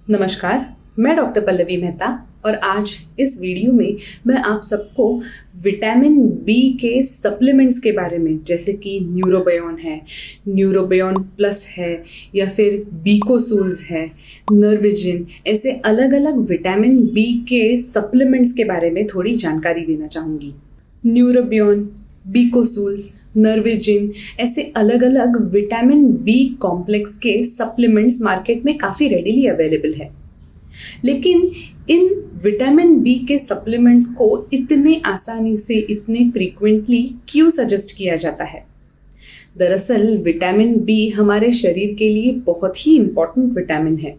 नमस्कार, मैं डॉक्टर पल्लवी मेहता और आज इस वीडियो में मैं आप सबको विटामिन बी के सप्लीमेंट्स के बारे में, जैसे कि न्यूरोबियोन है, न्यूरोबियोन प्लस है या फिर बीकोसूल्स है, नर्विजिन, ऐसे अलग अलग विटामिन बी के सप्लीमेंट्स के बारे में थोड़ी जानकारी देना चाहूँगी। न्यूरोबियोन, बीकोसूल्स, नर्विजिन, ऐसे अलग अलग विटामिन बी कॉम्प्लेक्स के सप्लीमेंट्स मार्केट में काफ़ी रेडिली अवेलेबल है। लेकिन इन विटामिन बी के सप्लीमेंट्स को इतने आसानी से, इतने फ्रीक्वेंटली क्यों सजेस्ट किया जाता है? दरअसल विटामिन बी हमारे शरीर के लिए बहुत ही इम्पॉर्टेंट विटामिन है।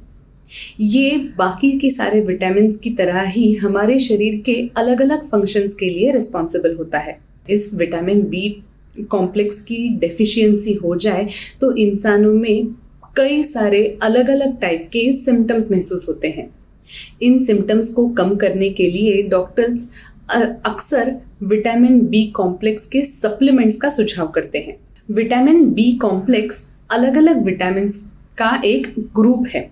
ये बाकी के सारे विटामिन्स की तरह ही हमारे शरीर के अलग अलग फंक्शंस के लिए रिस्पॉन्सिबल होता है। इस विटामिन बी कॉम्प्लेक्स की डेफिशिएंसी हो जाए तो इंसानों में कई सारे अलग अलग टाइप के सिम्टम्स महसूस होते हैं। इन सिम्टम्स को कम करने के लिए डॉक्टर्स अक्सर विटामिन बी कॉम्प्लेक्स के सप्लीमेंट्स का सुझाव करते हैं। विटामिन बी कॉम्प्लेक्स अलग अलग विटामिन्स का एक ग्रुप है।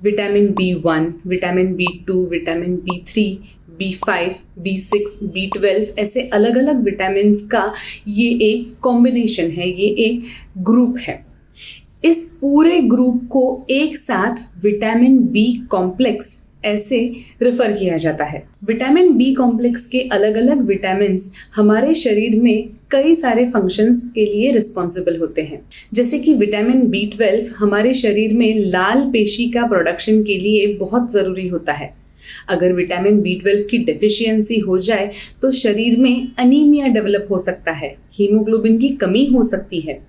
Vitamin B1, vitamin B2, vitamin B3, B5, B6, B12, ऐसे अलग अलग विटामिन्स का ये एक कॉम्बिनेशन है, ये एक ग्रुप है। इस पूरे ग्रुप को एक साथ विटामिन बी कॉम्प्लेक्स ऐसे रेफर किया जाता है। विटामिन बी कॉम्प्लेक्स के अलग अलग विटामिन्स हमारे शरीर में कई सारे फंक्शंस के लिए रिस्पॉन्सिबल होते हैं। जैसे कि विटामिन B12 हमारे शरीर में लाल पेशी का प्रोडक्शन के लिए बहुत ज़रूरी होता है। अगर विटामिन B12 की डेफिशिएंसी हो जाए तो शरीर में अनीमिया डेवलप हो सकता है, हीमोग्लोबिन की कमी हो सकती है।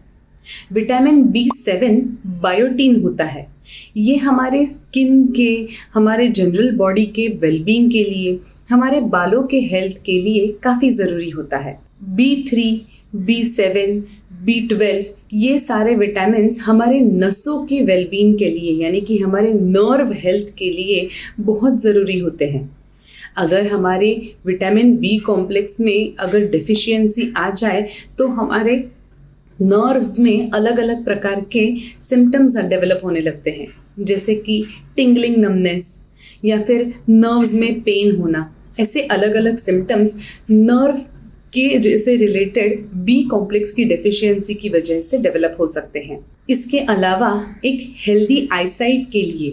विटामिन B7 बायोटीन होता है। ये हमारे स्किन के, हमारे जनरल बॉडी के वेलबींग के लिए, हमारे बालों के हेल्थ के लिए काफ़ी ज़रूरी होता है। B3, B7, B12 ये सारे विटामिन्स हमारे नसों की वेलबींग के लिए, यानी कि हमारे नर्व हेल्थ के लिए बहुत ज़रूरी होते हैं। अगर हमारे विटामिन बी कॉम्प्लेक्स में अगर डेफिशिएंसी आ जाए तो हमारे नर्व्स में अलग अलग प्रकार के सिम्टम्स डेवलप होने लगते हैं, जैसे कि टिंगलिंग नमनेस या फिर नर्व्स में पेन होना। ऐसे अलग अलग सिम्टम्स नर्व के से रिलेटेड बी कॉम्प्लेक्स की डेफिशिएंसी की वजह से डेवलप हो सकते हैं। इसके अलावा एक हेल्दी आईसाइट के लिए,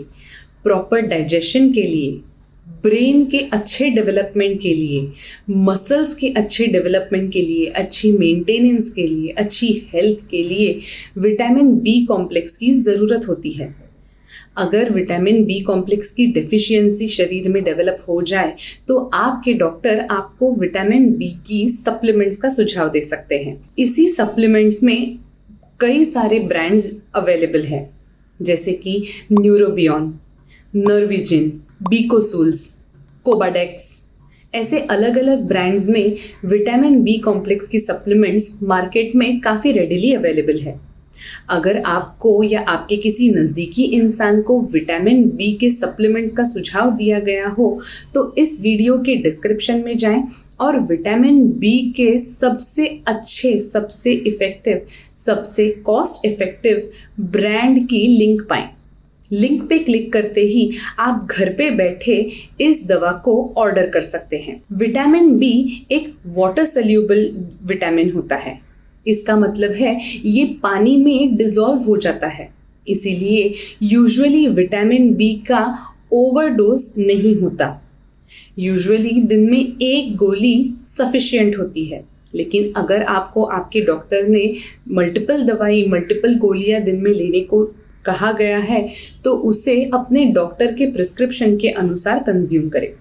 प्रॉपर डाइजेशन के लिए, ब्रेन के अच्छे डेवलपमेंट के लिए, मसल्स के अच्छे डेवलपमेंट के लिए, अच्छी मेंटेनेंस के लिए, अच्छी हेल्थ के लिए विटामिन बी कॉम्प्लेक्स की ज़रूरत होती है। अगर विटामिन बी कॉम्प्लेक्स की डेफिशिएंसी शरीर में डेवलप हो जाए तो आपके डॉक्टर आपको विटामिन बी की सप्लीमेंट्स का सुझाव दे सकते हैं। इसी सप्लीमेंट्स में कई सारे ब्रांड्स अवेलेबल हैं, जैसे कि न्यूरोबियोन, नर्विजिन, बीकोसूल्स, कोबाडेक्स, ऐसे अलग अलग ब्रांड्स में विटामिन बी कॉम्प्लेक्स की सप्लीमेंट्स मार्केट में काफ़ी रेडिली अवेलेबल है। अगर आपको या आपके किसी नज़दीकी इंसान को विटामिन बी के सप्लीमेंट्स का सुझाव दिया गया हो तो इस वीडियो के डिस्क्रिप्शन में जाएं और विटामिन बी के सबसे अच्छे, सबसे इफ़ेक्टिव, सबसे कॉस्ट इफ़ेक्टिव ब्रांड की लिंक पाएं। लिंक पे क्लिक करते ही आप घर पे बैठे इस दवा को ऑर्डर कर सकते हैं। विटामिन बी एक वाटर सोल्यूबल विटामिन होता है। इसका मतलब है ये पानी में डिसॉल्व हो जाता है, इसीलिए यूजुअली विटामिन बी का ओवरडोज नहीं होता। यूजुअली दिन में एक गोली सफिशिएंट होती है, लेकिन अगर आपको आपके डॉक्टर ने मल्टीपल गोलियां दिन में लेने को कहा गया है तो उसे अपने डॉक्टर के प्रिस्क्रिप्शन के अनुसार कंज्यूम करें।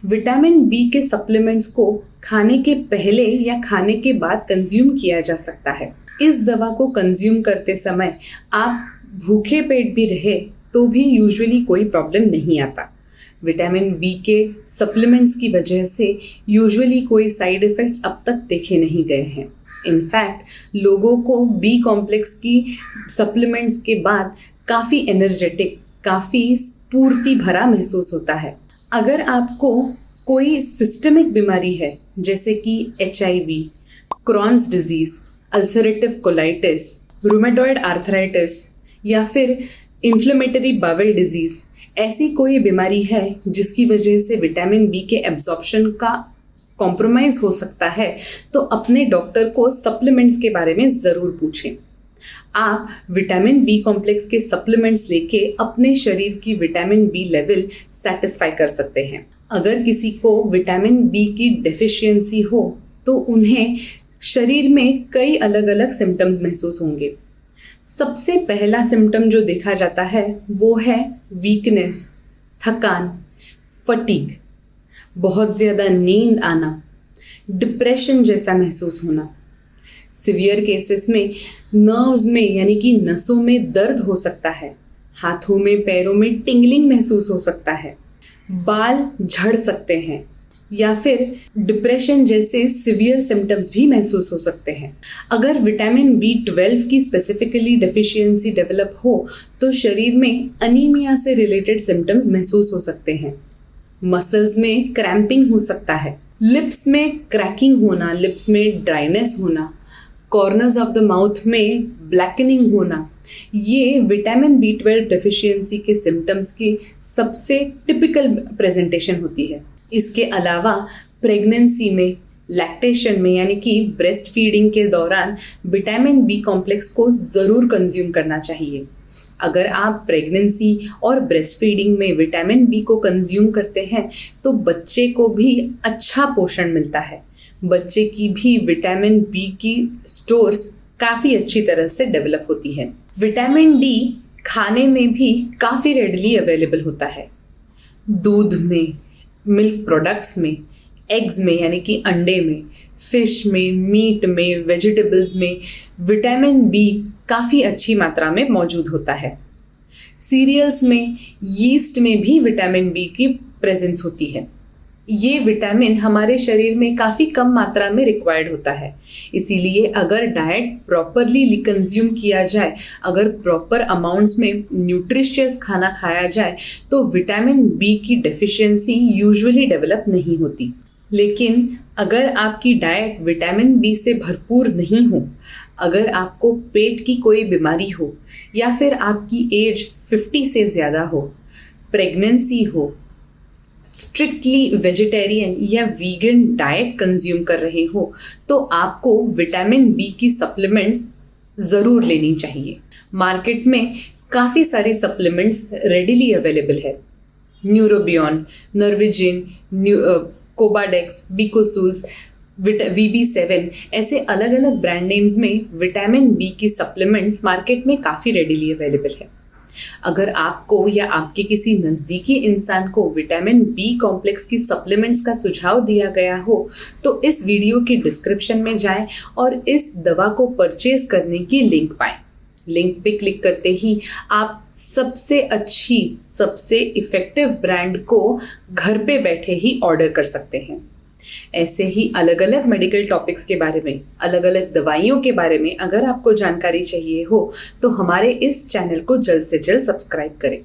विटामिन बी के सप्लीमेंट्स को खाने के पहले या खाने के बाद कंज्यूम किया जा सकता है। इस दवा को कंज्यूम करते समय आप भूखे पेट भी रहे तो भी यूजुअली कोई प्रॉब्लम नहीं आता। विटामिन बी के सप्लीमेंट्स की वजह से यूजुअली कोई साइड इफ़ेक्ट्स अब तक देखे नहीं गए हैं। इनफैक्ट लोगों को बी कॉम्प्लेक्स की सप्लीमेंट्स के बाद काफ़ी एनर्जेटिक, काफ़ी स्फूर्ति भरा महसूस होता है। अगर आपको कोई सिस्टमिक बीमारी है, जैसे कि HIV, Crohn's disease, ulcerative colitis, rheumatoid arthritis या फिर इन्फ्लेमेटरी बावेल डिजीज़, ऐसी कोई बीमारी है जिसकी वजह से विटामिन बी के एब्जॉर्प्शन का कॉम्प्रोमाइज़ हो सकता है, तो अपने डॉक्टर को सप्लीमेंट्स के बारे में ज़रूर पूछें। आप विटामिन बी कॉम्प्लेक्स के सप्लीमेंट्स लेके अपने शरीर की विटामिन बी लेवल सेटिस्फाई कर सकते हैं। अगर किसी को विटामिन बी की डेफिशिएंसी हो तो उन्हें शरीर में कई अलग अलग सिम्टम्स महसूस होंगे। सबसे पहला सिम्टम जो देखा जाता है वो है वीकनेस, थकान, फटीग, बहुत ज़्यादा नींद आना, डिप्रेशन जैसा महसूस होना। सिवियर केसेस में नर्व्स में यानी कि नसों में दर्द हो सकता है, हाथों में पैरों में टिंगलिंग महसूस हो सकता है, बाल झड़ सकते हैं या फिर डिप्रेशन जैसे सिवियर सिम्टम्स भी महसूस हो सकते हैं। अगर विटामिन B12 की स्पेसिफिकली डेफिशिएंसी डेवलप हो तो शरीर में अनीमिया से रिलेटेड सिम्टम्स महसूस हो सकते हैं। मसल्स में क्रैम्पिंग हो सकता है, लिप्स में क्रैकिंग होना, लिप्स में ड्राइनेस होना, कॉर्नर्स ऑफ द माउथ में ब्लैकनिंग होना, ये विटामिन B12 डेफिशिएंसी के सिम्टम्स की सबसे टिपिकल प्रेजेंटेशन होती है। इसके अलावा प्रेगनेंसी में, लैक्टेशन में यानी कि ब्रेस्ट फीडिंग के दौरान विटामिन बी कॉम्प्लेक्स को ज़रूर कंज्यूम करना चाहिए। अगर आप प्रेगनेंसी और ब्रेस्ट फीडिंग में विटामिन बी को कंज्यूम करते हैं तो बच्चे को भी अच्छा पोषण मिलता है। बच्चे की भी विटामिन बी की स्टोर्स काफ़ी अच्छी तरह से डेवलप होती है। विटामिन डी खाने में भी काफ़ी रेडली अवेलेबल होता है। दूध में, मिल्क प्रोडक्ट्स में, एग्स में यानी कि अंडे में, फिश में, मीट में, वेजिटेबल्स में विटामिन बी काफ़ी अच्छी मात्रा में मौजूद होता है। सीरियल्स में, यीस्ट में भी विटामिन बी की प्रेजेंस होती है। ये विटामिन हमारे शरीर में काफ़ी कम मात्रा में रिक्वायर्ड होता है, इसीलिए अगर डाइट प्रॉपरली कंज्यूम किया जाए, अगर प्रॉपर अमाउंट्स में न्यूट्रिशियस खाना खाया जाए तो विटामिन बी की डेफिशिएंसी यूजुअली डेवलप नहीं होती। लेकिन अगर आपकी डाइट विटामिन बी से भरपूर नहीं हो, अगर आपको पेट की कोई बीमारी हो या फिर आपकी एज 50 से ज़्यादा हो, प्रेगनेंसी हो, स्ट्रिक्टली वेजिटेरियन या वीगन डाइट कंज्यूम कर रहे हो, तो आपको विटामिन बी की सप्लीमेंट्स ज़रूर लेनी चाहिए। मार्केट में काफ़ी सारी सप्लीमेंट्स रेडिली अवेलेबल है। न्यूरोबियॉन, नर्विजिन, कोबाडेक्स, बिकोसूल्स, VB7 ऐसे अलग अलग ब्रांड नेम्स में विटामिन बी की सप्लीमेंट्स मार्केट में काफ़ी रेडिली अवेलेबल है। अगर आपको या आपके किसी नज़दीकी इंसान को विटामिन बी कॉम्प्लेक्स की सप्लीमेंट्स का सुझाव दिया गया हो तो इस वीडियो की डिस्क्रिप्शन में जाएं और इस दवा को परचेज करने की लिंक पाएं। लिंक पे क्लिक करते ही आप सबसे अच्छी, सबसे इफ़ेक्टिव ब्रांड को घर पे बैठे ही ऑर्डर कर सकते हैं। ऐसे ही अलग अलग मेडिकल टॉपिक्स के बारे में, अलग अलग दवाइयों के बारे में अगर आपको जानकारी चाहिए हो तो हमारे इस चैनल को जल्द से जल्द सब्सक्राइब करें।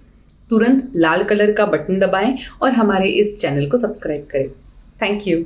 तुरंत लाल कलर का बटन दबाएं और हमारे इस चैनल को सब्सक्राइब करें। Thank you.